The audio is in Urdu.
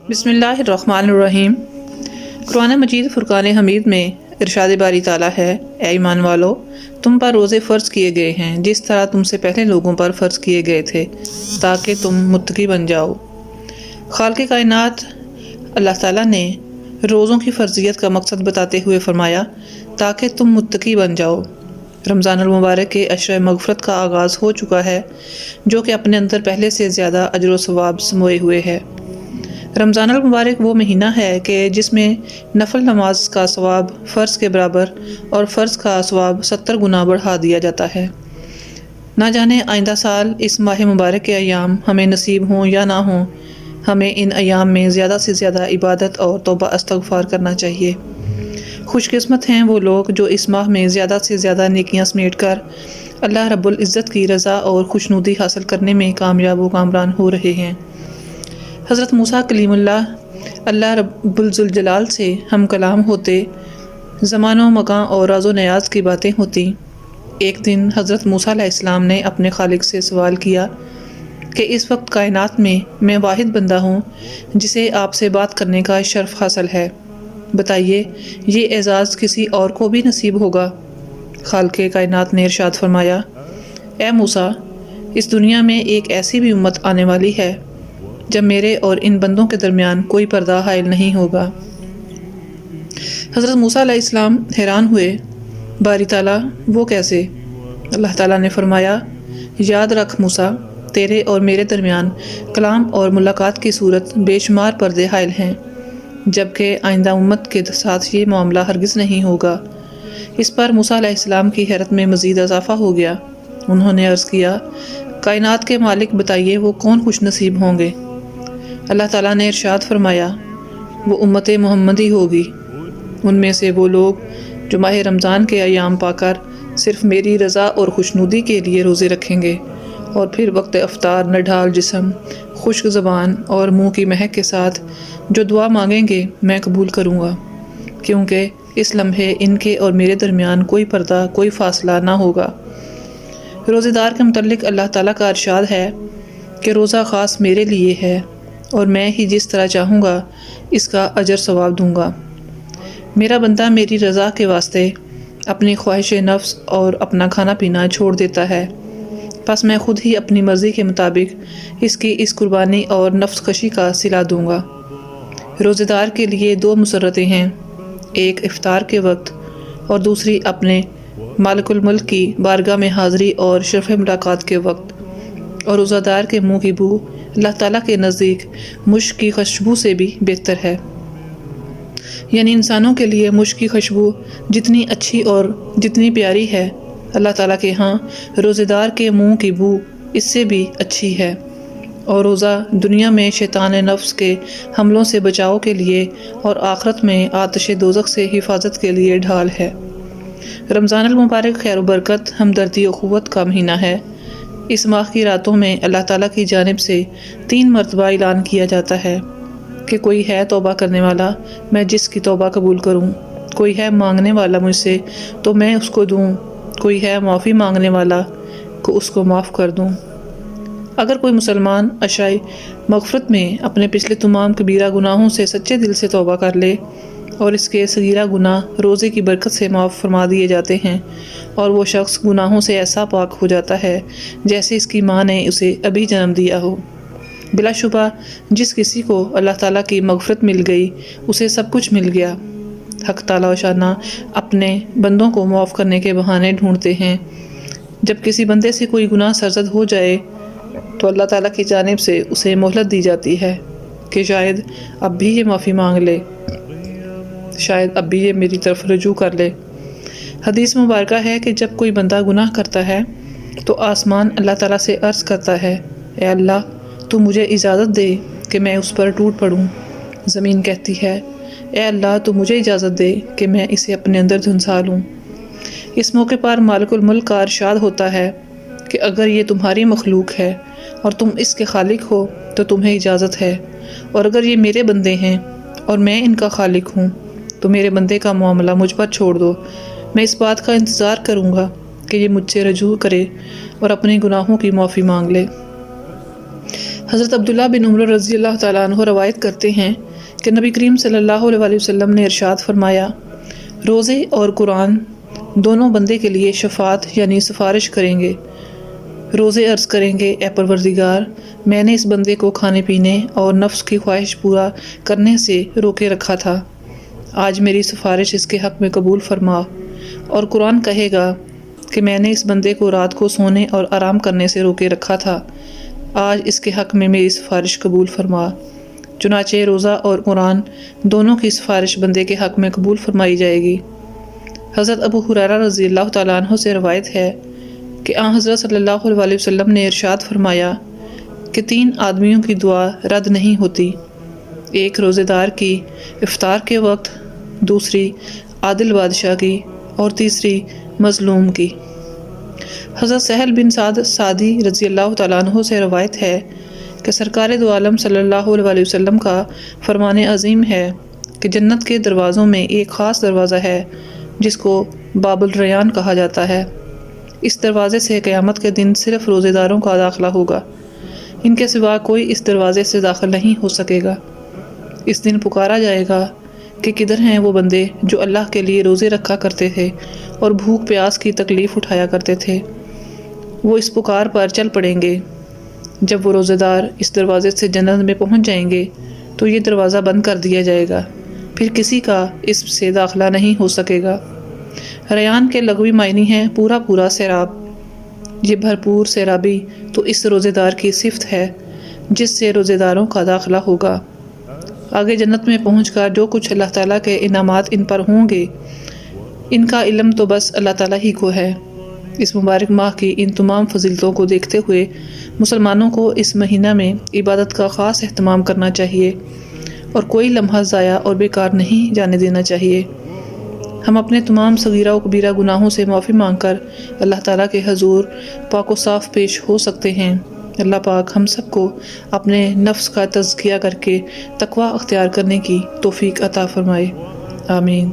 بسم اللہ الرحمن الرحیم۔ قرآن مجید فرقان حمید میں ارشاد باری تعالیٰ ہے، اے ایمان والو، تم پر روزے فرض کیے گئے ہیں جس طرح تم سے پہلے لوگوں پر فرض کیے گئے تھے تاکہ تم متقی بن جاؤ۔ خالق کائنات اللہ تعالیٰ نے روزوں کی فرضیت کا مقصد بتاتے ہوئے فرمایا تاکہ تم متقی بن جاؤ۔ رمضان المبارک کے عشر مغفرت کا آغاز ہو چکا ہے جو کہ اپنے اندر پہلے سے زیادہ اجر و ثواب سموئے ہوئے ہے۔ رمضان المبارک وہ مہینہ ہے کہ جس میں نفل نماز کا ثواب فرض کے برابر اور فرض کا ثواب 70 گنا بڑھا دیا جاتا ہے۔ نہ جانے آئندہ سال اس ماہ مبارک کے ایام ہمیں نصیب ہوں یا نہ ہوں، ہمیں ان ایام میں زیادہ سے زیادہ عبادت اور توبہ استغفار کرنا چاہیے۔ خوش قسمت ہیں وہ لوگ جو اس ماہ میں زیادہ سے زیادہ نیکیاں سمیٹ کر اللہ رب العزت کی رضا اور خوشنودی حاصل کرنے میں کامیاب و کامران ہو رہے ہیں۔ حضرت موسیٰ کلیم اللہ رب الجلال سے ہم کلام ہوتے، زمان و مکان اور راز و نیاز کی باتیں ہوتی۔ ایک دن حضرت موسیٰ علیہ السلام نے اپنے خالق سے سوال کیا کہ اس وقت کائنات میں واحد بندہ ہوں جسے آپ سے بات کرنے کا شرف حاصل ہے، بتائیے یہ اعزاز کسی اور کو بھی نصیب ہوگا؟ خالق کائنات نے ارشاد فرمایا، اے موسیٰ، اس دنیا میں ایک ایسی بھی امت آنے والی ہے جب میرے اور ان بندوں کے درمیان کوئی پردہ حائل نہیں ہوگا۔ حضرت موسیٰ علیہ السلام حیران ہوئے، باری تعالیٰ وہ کیسے؟ اللہ تعالیٰ نے فرمایا، یاد رکھ موسیٰ، تیرے اور میرے درمیان کلام اور ملاقات کی صورت بے شمار پردے حائل ہیں، جبکہ آئندہ امت کے ساتھ یہ معاملہ ہرگز نہیں ہوگا۔ اس پر موسیٰ علیہ السلام کی حیرت میں مزید اضافہ ہو گیا۔ انہوں نے عرض کیا، کائنات کے مالک بتائیے وہ کون خوش نصیب ہوں گے؟ اللہ تعالیٰ نے ارشاد فرمایا، وہ امت محمدی ہوگی، ان میں سے وہ لوگ جو ماہ رمضان کے ایام پا کر صرف میری رضا اور خوشنودی کے لیے روزے رکھیں گے اور پھر وقت افطار نڈھال جسم، خشک زبان اور منہ کی مہک کے ساتھ جو دعا مانگیں گے میں قبول کروں گا، کیونکہ اس لمحے ان کے اور میرے درمیان کوئی پردہ، کوئی فاصلہ نہ ہوگا۔ روزے دار کے متعلق اللہ تعالیٰ کا ارشاد ہے کہ روزہ خاص میرے لیے ہے اور میں ہی جس طرح چاہوں گا اس کا اجر ثواب دوں گا۔ میرا بندہ میری رضا کے واسطے اپنی خواہش نفس اور اپنا کھانا پینا چھوڑ دیتا ہے، پس میں خود ہی اپنی مرضی کے مطابق اس کی اس قربانی اور نفس کشی کا صلہ دوں گا۔ روزے دار کے لیے 2 مسرتیں ہیں، ایک افطار کے وقت اور دوسری اپنے مالک الملک کی بارگاہ میں حاضری اور شرف ملاقات کے وقت۔ اور روزہ دار کے منہ کی بو اللہ تعالیٰ کے نزدیک مشک کی خوشبو سے بھی بہتر ہے، یعنی انسانوں کے لیے مشک کی خوشبو جتنی اچھی اور جتنی پیاری ہے، اللہ تعالیٰ کے ہاں روزے دار کے منہ کی بو اس سے بھی اچھی ہے۔ اور روزہ دنیا میں شیطان نفس کے حملوں سے بچاؤ کے لیے اور آخرت میں آتش دوزخ سے حفاظت کے لیے ڈھال ہے۔ رمضان المبارک خیر و برکت، ہمدردی و اخوت کا مہینہ ہے۔ اس ماہ کی راتوں میں اللہ تعالیٰ کی جانب سے 3 مرتبہ اعلان کیا جاتا ہے کہ کوئی ہے توبہ کرنے والا، میں جس کی توبہ قبول کروں، کوئی ہے مانگنے والا مجھ سے تو میں اس کو دوں، کوئی ہے معافی مانگنے والا کو اس کو معاف کر دوں۔ اگر کوئی مسلمان عشائے مغفرت میں اپنے پچھلے تمام کبیرہ گناہوں سے سچے دل سے توبہ کر لے اور اس کے صغیرہ گناہ روزے کی برکت سے معاف فرما دیے جاتے ہیں، اور وہ شخص گناہوں سے ایسا پاک ہو جاتا ہے جیسے اس کی ماں نے اسے ابھی جنم دیا ہو۔ بلا شبہ جس کسی کو اللہ تعالیٰ کی مغفرت مل گئی اسے سب کچھ مل گیا۔ حق تعالیٰ و شانہ اپنے بندوں کو معاف کرنے کے بہانے ڈھونڈتے ہیں۔ جب کسی بندے سے کوئی گناہ سرزد ہو جائے تو اللہ تعالیٰ کی جانب سے اسے مہلت دی جاتی ہے کہ شاید اب بھی یہ معافی مانگ لے، شاید اب بھی یہ میری طرف رجوع کر لے۔ حدیث مبارکہ ہے کہ جب کوئی بندہ گناہ کرتا ہے تو آسمان اللہ تعالیٰ سے عرض کرتا ہے، اے اللہ تو مجھے اجازت دے کہ میں اس پر ٹوٹ پڑوں۔ زمین کہتی ہے، اے اللہ تو مجھے اجازت دے کہ میں اسے اپنے اندر دھنسا لوں۔ اس موقع پر مالک الملک کا ارشاد ہوتا ہے کہ اگر یہ تمہاری مخلوق ہے اور تم اس کے خالق ہو تو تمہیں اجازت ہے، اور اگر یہ میرے بندے ہیں اور میں ان کا خالق ہوں تو میرے بندے کا معاملہ مجھ پر چھوڑ دو، میں اس بات کا انتظار کروں گا کہ یہ مجھ سے رجوع کرے اور اپنے گناہوں کی معافی مانگ لے۔ حضرت عبداللہ بن عمر رضی اللہ تعالیٰ عنہ روایت کرتے ہیں کہ نبی کریم صلی اللہ علیہ وسلم نے ارشاد فرمایا، روزے اور قرآن دونوں بندے کے لیے شفاعت یعنی سفارش کریں گے۔ روزے عرض کریں گے، اے پروردگار، میں نے اس بندے کو کھانے پینے اور نفس کی خواہش پورا کرنے سے روکے رکھا تھا، آج میری سفارش اس کے حق میں قبول فرما۔ اور قرآن کہے گا کہ میں نے اس بندے کو رات کو سونے اور آرام کرنے سے روکے رکھا تھا، آج اس کے حق میں میری سفارش قبول فرما۔ چنانچہ روزہ اور قرآن دونوں کی سفارش بندے کے حق میں قبول فرمائی جائے گی۔ حضرت ابو ہریرہ رضی اللہ تعالیٰ عنہ سے روایت ہے کہ آن حضرت صلی اللہ علیہ وسلم نے ارشاد فرمایا کہ 3 آدمیوں کی دعا رد نہیں ہوتی، ایک روزے دار کی افطار کے وقت، دوسری عادل بادشاہ کی، اور تیسری مظلوم کی۔ حضرت سہل بن سعد سعدی رضی اللہ تعالیٰ عنہ سے روایت ہے کہ سرکار دو عالم صلی اللہ علیہ وسلم کا فرمان عظیم ہے کہ جنت کے دروازوں میں ایک خاص دروازہ ہے جس کو باب الریان کہا جاتا ہے۔ اس دروازے سے قیامت کے دن صرف روزے داروں کا داخلہ ہوگا، ان کے سوا کوئی اس دروازے سے داخل نہیں ہو سکے گا۔ اس دن پکارا جائے گا کہ کدھر ہیں وہ بندے جو اللہ کے لیے روزے رکھا کرتے تھے اور بھوک پیاس کی تکلیف اٹھایا کرتے تھے؟ وہ اس پکار پر چل پڑیں گے۔ جب وہ روزے دار اس دروازے سے جنت میں پہنچ جائیں گے تو یہ دروازہ بند کر دیا جائے گا، پھر کسی کا اس سے داخلہ نہیں ہو سکے گا۔ ریان کے لغوی معنی ہیں پورا سیراب۔ یہ بھرپور سیرابی تو اس روزے دار کی صفت ہے جس سے روزے داروں کا داخلہ ہوگا۔ آگے جنت میں پہنچ کر جو کچھ اللہ تعالیٰ کے انعامات ان پر ہوں گے، ان کا علم تو بس اللہ تعالیٰ ہی کو ہے۔ اس مبارک ماہ کی ان تمام فضیلتوں کو دیکھتے ہوئے مسلمانوں کو اس مہینہ میں عبادت کا خاص اہتمام کرنا چاہیے اور کوئی لمحہ ضائع اور بیکار نہیں جانے دینا چاہیے۔ ہم اپنے تمام صغیرہ و کبیرہ گناہوں سے معافی مانگ کر اللہ تعالیٰ کے حضور پاک و صاف پیش ہو سکتے ہیں۔ اللہ پاک ہم سب کو اپنے نفس کا تزکیہ کر کے تقوی اختیار کرنے کی توفیق عطا فرمائے، آمین۔